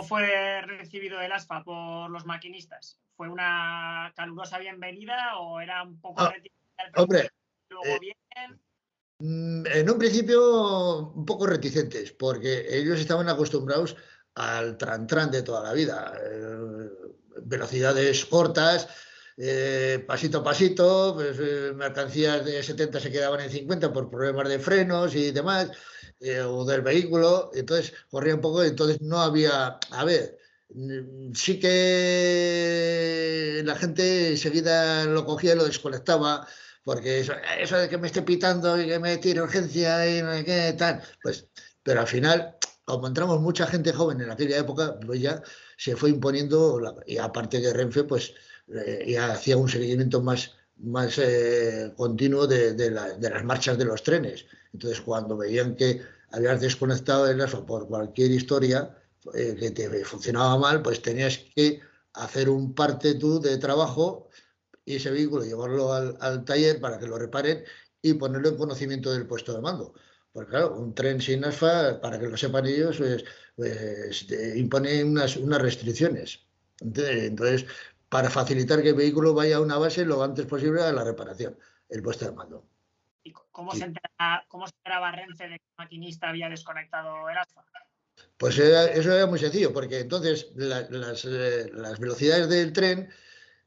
¿Cómo fue recibido el ASFA por los maquinistas? ¿Fue una calurosa bienvenida o era un poco reticente al Hombre, principio, luego bien? En un principio un poco reticentes, porque ellos estaban acostumbrados al tran-tran de toda la vida. Velocidades cortas, pasito a pasito, pues, mercancías de 70 se quedaban en 50 por problemas de frenos y demás, o del vehículo, entonces corría un poco, entonces no había, a ver, sí que la gente enseguida lo cogía y lo desconectaba, porque eso de que me esté pitando y que me tire urgencia y no sé qué tal, pues, pero al final, como entramos mucha gente joven en aquella época, pues ya se fue imponiendo, y aparte de Renfe, pues ya hacía un seguimiento más continuo de las marchas de los trenes. Entonces, cuando veían que habías desconectado el ASO por cualquier historia que te funcionaba mal, pues tenías que hacer un parte tú de trabajo y ese vehículo llevarlo al taller para que lo reparen y ponerlo en conocimiento del puesto de mando. Porque claro, un tren sin ASFA, para que lo sepan ellos, pues, impone unas restricciones. Entonces, para facilitar que el vehículo vaya a una base lo antes posible a la reparación, el puesto de mando. ¿Y cómo se enteraba Renfe de que el maquinista había desconectado el ASFA? Pues eso era muy sencillo, porque entonces las velocidades del tren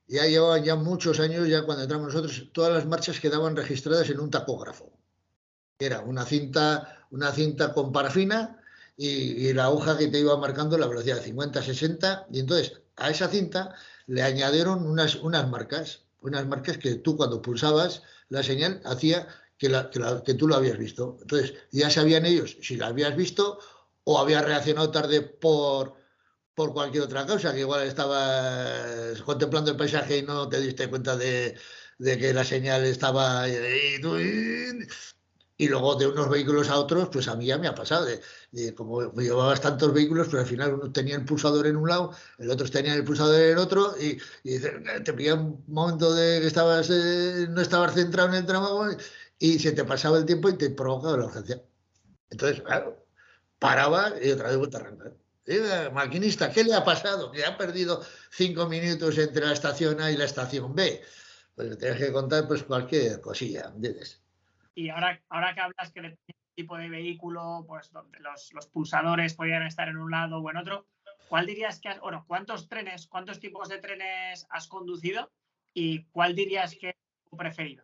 ya llevaban ya muchos años, ya cuando entramos nosotros, todas las marchas quedaban registradas en un tacógrafo. Era una cinta con parafina y la aguja que te iba marcando la velocidad de 50, 60, y entonces a esa cinta le añadieron unas marcas que tú cuando pulsabas la señal hacía que tú lo habías visto. Entonces ya sabían ellos si la habías visto o habías reaccionado tarde por cualquier otra causa, que igual estabas contemplando el paisaje y no te diste cuenta de que la señal estaba y luego de unos vehículos a otros, pues a mí ya me ha pasado. Como llevabas tantos vehículos, pues al final uno tenía el pulsador en un lado, el otro tenía el pulsador en el otro, y te pillaba un momento de que no estabas centrado en el trabajo y se te pasaba el tiempo y te provocaba la urgencia. Entonces, claro, paraba y otra vez vuelta a arrancar. Maquinista, ¿qué le ha pasado? Que ha perdido 5 minutos entre la estación A y la estación B. Pues le tienes que contar pues cualquier cosilla, ¿entiendes? Y ahora que hablas que depende del tipo de vehículo, pues donde los pulsadores podrían estar en un lado o en otro, ¿cuál dirías que cuántos tipos de trenes has conducido y cuál dirías que es tu preferido?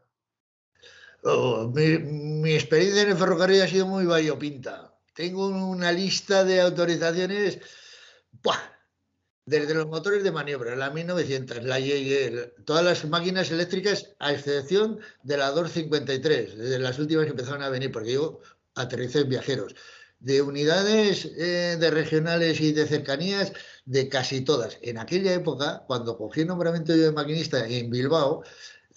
Mi experiencia en el ferrocarril ha sido muy variopinta. Tengo una lista de autorizaciones, ¡buah!, desde los motores de maniobra, la 1900, la Jaeger, todas las máquinas eléctricas, a excepción de la 253, de las últimas que empezaron a venir, porque yo aterricé en Viajeros. De unidades de regionales y de cercanías, de casi todas. En aquella época, cuando cogí el nombramiento yo de maquinista en Bilbao,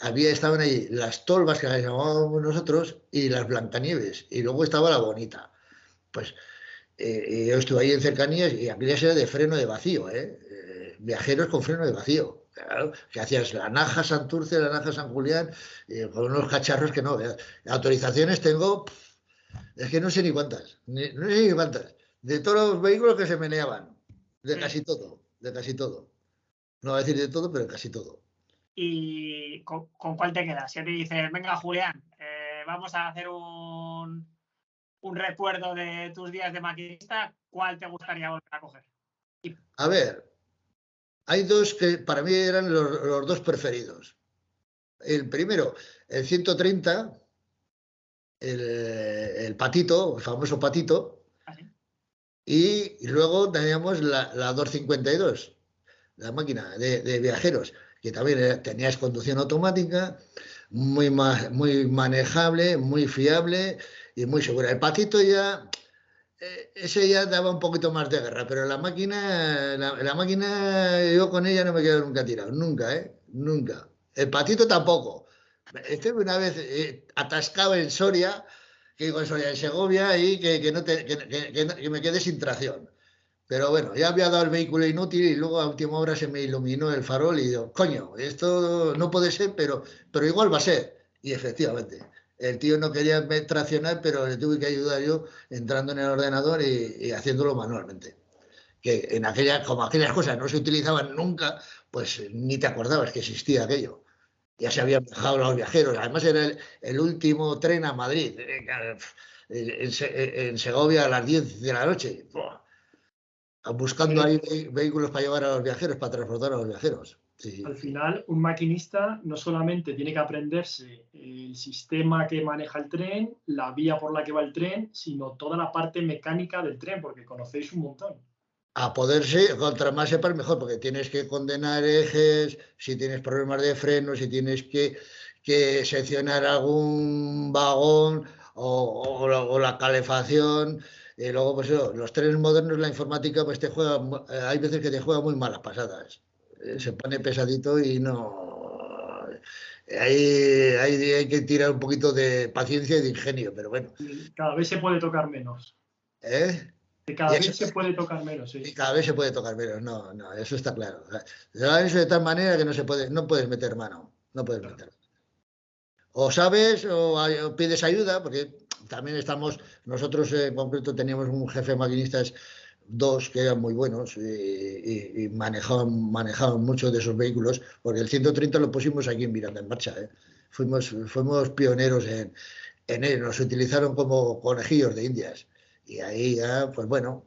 estaban ahí las tolvas, que las llamábamos nosotros, y las Blancanieves, y luego estaba la Bonita. Pues yo estuve ahí en cercanías y aquellas era de freno de vacío, viajeros con freno de vacío. Claro, que hacías la Naja Santurce, la Naja San Julián, con unos cacharros que no. Autorizaciones tengo, es que no sé ni cuántas, no sé ni cuántas, de todos los vehículos que se meneaban, de casi todo, de casi todo. No voy a decir de todo, pero de casi todo. ¿Y con cuál te quedas? Si te dices, venga, Julián, vamos a hacer un recuerdo de tus días de maquinista, ¿cuál te gustaría volver a coger? A ver, hay dos que para mí eran los dos preferidos. El primero, el 130, el patito, el famoso patito, ¿Ah, sí? y luego teníamos la 252, la máquina de viajeros, que también tenías conducción automática, muy manejable, muy fiable y muy segura. El patito ya, ese ya daba un poquito más de guerra, pero la máquina, yo con ella no me quedo nunca tirado, nunca, nunca. El patito tampoco. Estuve una vez atascado en Soria, que digo en Soria, en Segovia, y que me quedé sin tracción. Pero bueno, ya había dado el vehículo inútil y luego a última hora se me iluminó el farol y digo, coño, esto no puede ser, pero igual va a ser. Y efectivamente, el tío no quería traccionar, pero le tuve que ayudar yo entrando en el ordenador y haciéndolo manualmente. que como aquellas cosas no se utilizaban nunca, pues ni te acordabas que existía aquello. Ya se habían viajado los viajeros. Además era el último tren a Madrid, en Segovia a las 10 de la noche. Buah. Buscando ahí vehículos para llevar a los viajeros, para transportar a los viajeros. Sí. Al final, un maquinista no solamente tiene que aprenderse el sistema que maneja el tren, la vía por la que va el tren, sino toda la parte mecánica del tren, porque conocéis un montón. A poderse, contra más sepas mejor, porque tienes que condenar ejes, si tienes problemas de freno, si tienes que seccionar algún vagón o la calefacción. Y luego, pues eso, los trenes modernos, la informática, pues hay veces que te juega muy malas pasadas. Se pone pesadito y no. Hay que tirar un poquito de paciencia y de ingenio, pero bueno. Cada vez se puede tocar menos. Que cada vez se puede tocar menos, sí. Y cada vez se puede tocar menos, no, eso está claro. Eso de tal manera que no puedes meter mano, no puedes meter. O sabes o pides ayuda, porque también nosotros en concreto teníamos un jefe de maquinistas, dos que eran muy buenos y manejaban muchos de esos vehículos, porque el 130 lo pusimos aquí en Miranda en marcha. Fuimos pioneros en él, nos utilizaron como conejillos de indias. Y ahí ya, pues bueno,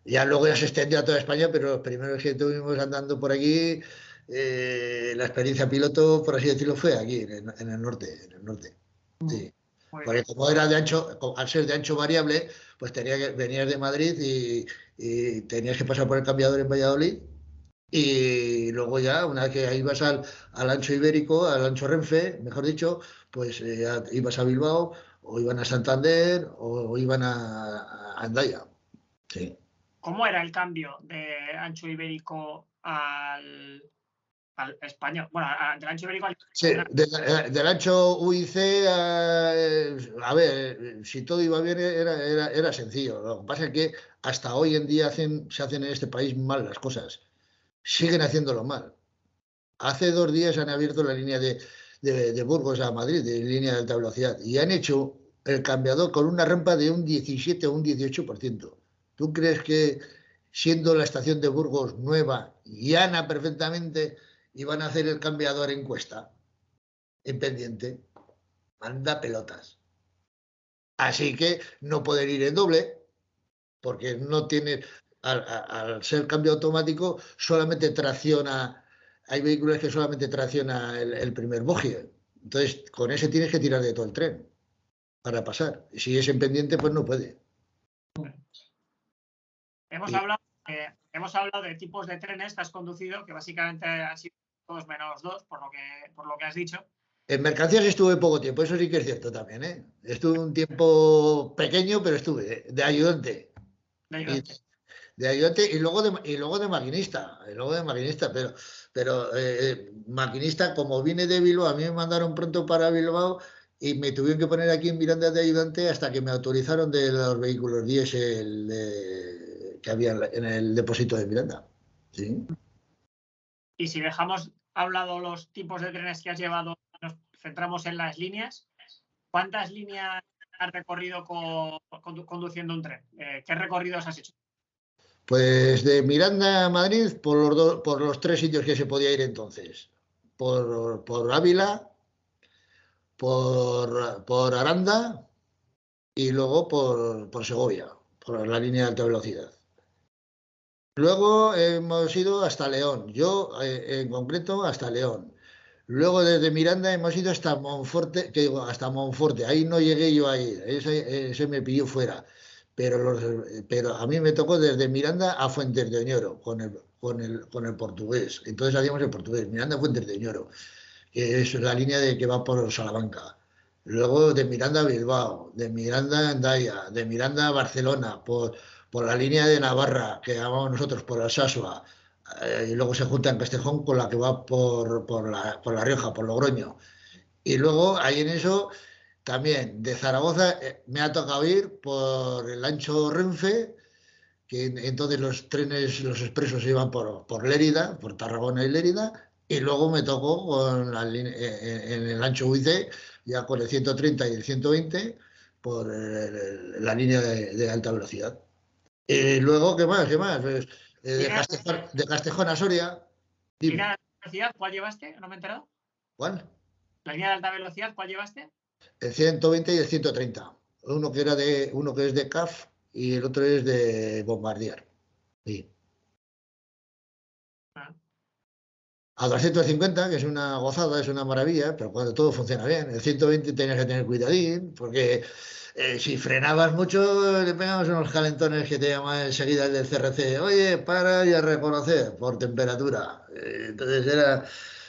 ya luego ya se extendió a toda España, pero los primeros que estuvimos andando por aquí, la experiencia piloto, por así decirlo, fue aquí, en el norte. Sí. Porque como era al ser de ancho variable, pues venías de Madrid y tenías que pasar por el cambiador en Valladolid. Y luego ya, una vez que ibas al ancho ibérico, al ancho Renfe, mejor dicho, pues ibas a Bilbao, o iban a Santander, o iban a Hendaya. Sí. ¿Cómo era el cambio de ancho ibérico al español? Bueno, del ancho ibérico al... Sí, del ancho UIC, a ver, si todo iba bien era sencillo. Lo que pasa es que hasta hoy en día se hacen en este país mal las cosas. Siguen haciéndolo mal. Hace 2 días han abierto la línea de Burgos a Madrid, de línea de alta velocidad, y han hecho el cambiador con una rampa de un 17 o un 18%. ¿Tú crees que siendo la estación de Burgos nueva, llana perfectamente, iban a hacer el cambiador en cuesta, en pendiente? Manda pelotas. Así que no poder ir en doble, porque no tiene, al ser cambio automático, solamente tracciona. Hay vehículos que solamente tracciona el primer bogie. Entonces, con ese tienes que tirar de todo el tren para pasar. Y si es en pendiente, pues no puede. Hemos hablado de tipos de trenes que has conducido, que básicamente han sido todos menos 2, por lo que has dicho. En mercancías estuve poco tiempo, eso sí que es cierto también, ¿eh? Estuve un tiempo pequeño, pero estuve de ayudante. De ayudante y luego de maquinista. Pero maquinista, como vine de Bilbao, a mí me mandaron pronto para Bilbao y me tuvieron que poner aquí en Miranda de ayudante hasta que me autorizaron de los vehículos diésel que había en el depósito de Miranda. ¿Sí? Y si dejamos a un lado los tipos de trenes que has llevado, nos centramos en las líneas. ¿Cuántas líneas has recorrido conduciendo un tren? ¿Qué recorridos has hecho? Pues de Miranda a Madrid por los 3 sitios que se podía ir entonces. Por Ávila, por Aranda y luego por Segovia, por la línea de alta velocidad. Luego hemos ido hasta León, yo en concreto hasta León. Luego desde Miranda hemos ido hasta Monforte, hasta Monforte, ahí no llegué yo a ir, ese me pilló fuera. Pero a mí me tocó desde Miranda a Fuentes de Oñoro con el portugués. Entonces hacíamos el portugués, Miranda a Fuentes de Oñoro, que es la línea que va por Salamanca. Luego de Miranda a Bilbao, de Miranda a Hendaya, de Miranda a Barcelona, por la línea de Navarra, que llamamos nosotros por Alsasua, y luego se junta en Castejón con la que va por la Rioja, por Logroño. Y luego ahí en eso también de Zaragoza me ha tocado ir por el ancho Renfe, que entonces los trenes, los expresos iban por Lérida, por Tarragona y Lérida, y luego me tocó en el ancho UIC, ya con el 130 y el 120, por la línea de alta velocidad. Y luego, ¿qué más? ¿Qué más? Pues, Mira, de Castejón a Soria. Dime, línea de alta velocidad, ¿cuál llevaste? No me he enterado. ¿cuál? La línea de alta velocidad, ¿cuál llevaste? El 120 y el 130. Uno que es de CAF y el otro es de Bombardier. Sí. Ah, A 250, que es una gozada, es una maravilla, pero cuando todo funciona bien. El 120 tenías que tener cuidadín, porque si frenabas mucho, le pegabas unos calentones que te llaman enseguida el del CRC. Oye, para y a reconocer por temperatura. Entonces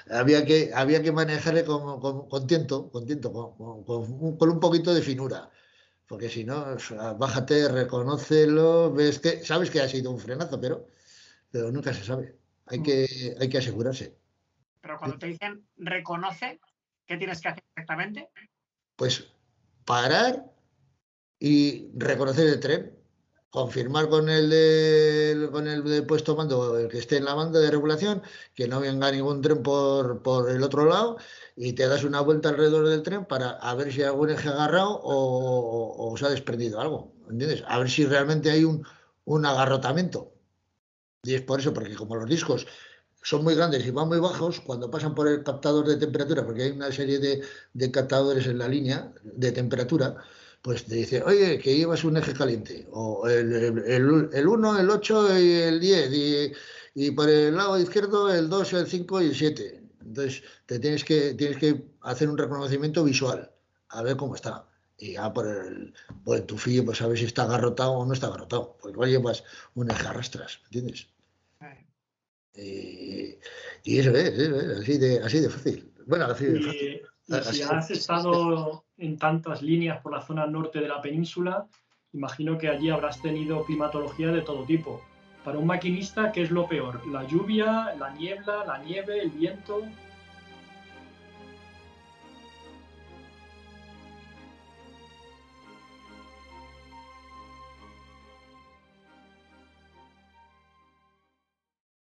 había que manejarle con tiento, con un poquito de finura. Porque si no, o sea, bájate, reconócelo, sabes que ha sido un frenazo, pero nunca se sabe. Hay que asegurarse. pero cuando te dicen reconoce, ¿qué tienes que hacer exactamente? Pues parar y reconocer el tren, confirmar con el de puesto mando, el que esté en la banda de regulación, que no venga ningún tren por el otro lado y te das una vuelta alrededor del tren para a ver si hay algún eje agarrado o se ha desprendido algo, ¿entiendes? A ver si realmente hay un agarrotamiento. Y es por eso, porque como los discos son muy grandes y van muy bajos, cuando pasan por el captador de temperatura, porque hay una serie de captadores en la línea de temperatura, pues te dice, oye, que llevas un eje caliente, o el 1, el 8 y el 10, y por el lado izquierdo el 2, el 5 y el 7. Entonces, tienes que hacer un reconocimiento visual, a ver cómo está. Y ya por el tufillo, pues a ver si está agarrotado o no está agarrotado. Pues igual llevas un eje arrastras, ¿entiendes? Eh, y eso es, así de fácil. Bueno, así de fácil. Y si has estado en tantas líneas por la zona norte de la península, imagino que allí habrás tenido climatología de todo tipo. Para un maquinista, ¿qué es lo peor? ¿La lluvia, la niebla, la nieve, el viento?